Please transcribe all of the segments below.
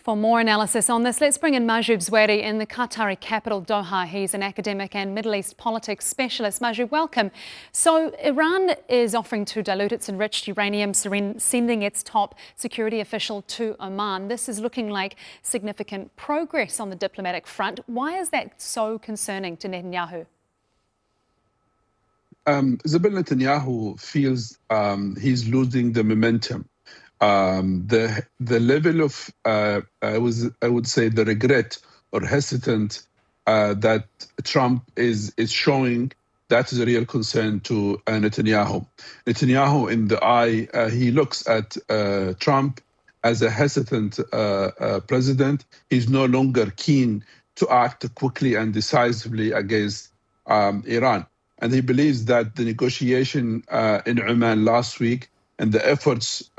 For more analysis on this, let's bring in Mahjoob Zweiri in the Qatari capital, Doha. He's an academic and Middle East politics specialist. Mahjoob, welcome. So Iran is offering to dilute its enriched uranium, sending its top security official to Oman. This is looking like significant progress on the diplomatic front. Why is that so concerning to Netanyahu? Netanyahu feels he's losing the momentum. The level of I would say the regret or hesitant that Trump is showing, that is a real concern to Netanyahu. Netanyahu, in the eye, he looks at Trump as a hesitant president. He's no longer keen to act quickly and decisively against Iran. And he believes that the negotiation in Oman last week and the efforts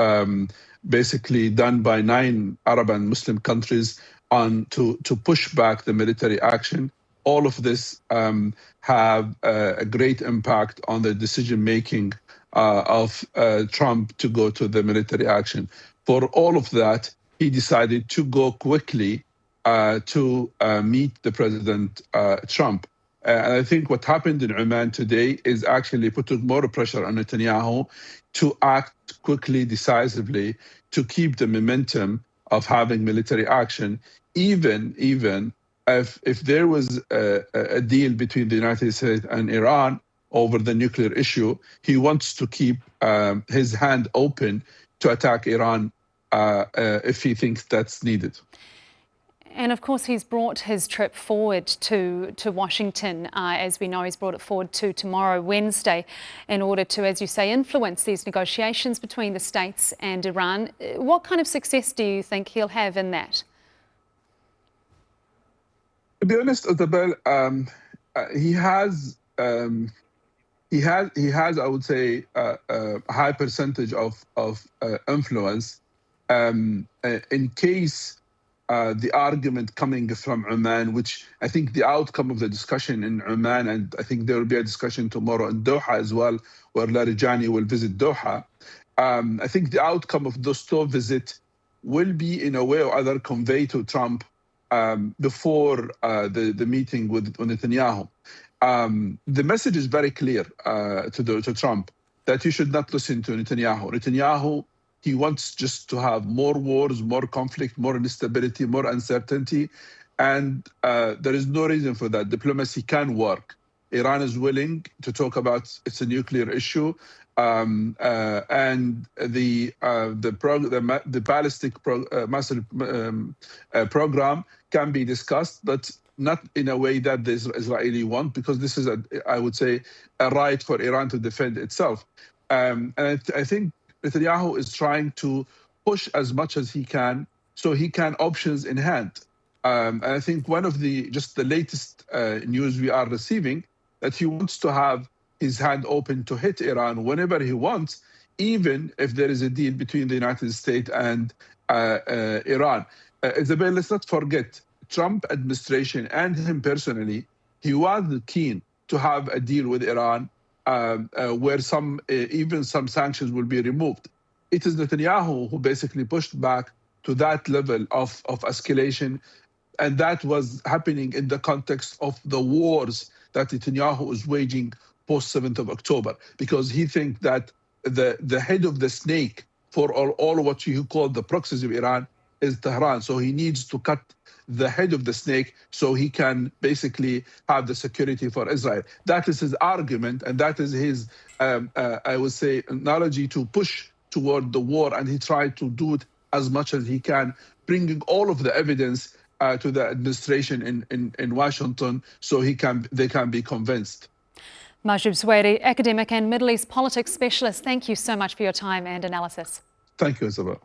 basically done by 9 Arab and Muslim countries to push back the military action, all of this have a great impact on the decision-making of Trump to go to the military action. For all of that, he decided to go quickly to meet the President Trump. And I think what happened in Oman today is actually putting more pressure on Netanyahu to act quickly, decisively, to keep the momentum of having military action, even if there was a deal between the United States and Iran over the nuclear issue. He wants to keep his hand open to attack Iran if he thinks that's needed. And of course, he's brought his trip forward to Washington. As we know, he's brought it forward to tomorrow, Wednesday, in order to, as you say, influence these negotiations between the States and Iran. What kind of success do you think he'll have in that? To be honest, Isabel, he has, I would say, a high percentage of influence in case the argument coming from Oman, which I think the outcome of the discussion in Oman, and I think there will be a discussion tomorrow in Doha as well, where Larijani will visit Doha. I think the outcome of those two visits will be, in a way or other, conveyed to Trump before the meeting with Netanyahu. The message is very clear to Trump that you should not listen to Netanyahu. Netanyahu, he wants just to have more wars, more conflict, more instability, more uncertainty. And there is no reason for that. Diplomacy can work. Iran is willing to talk about its nuclear issue. And the ballistic missile program can be discussed, but not in a way that the Israeli want, because this is, I would say, a right for Iran to defend itself. And I think Netanyahu is trying to push as much as he can, so he can options in hand. And I think one of the latest news we are receiving, that he wants to have his hand open to hit Iran whenever he wants, even if there is a deal between the United States and Iran. Isabel, let's not forget, Trump administration and him personally, he was keen to have a deal with Iran where even some sanctions will be removed. It is Netanyahu who basically pushed back to that level of escalation, and that was happening in the context of the wars that Netanyahu is waging post 7th of October, because he thinks that the head of the snake for all what you call the proxies of Iran is Tehran. So he needs to cut the head of the snake so he can basically have the security for Israel. That is his argument, and that is his, I would say, analogy to push toward the war. And he tried to do it as much as he can, bringing all of the evidence to the administration in Washington so they can be convinced. Mahjoob Zweiri, academic and Middle East politics specialist, thank you so much for your time and analysis. Thank you, Isabel.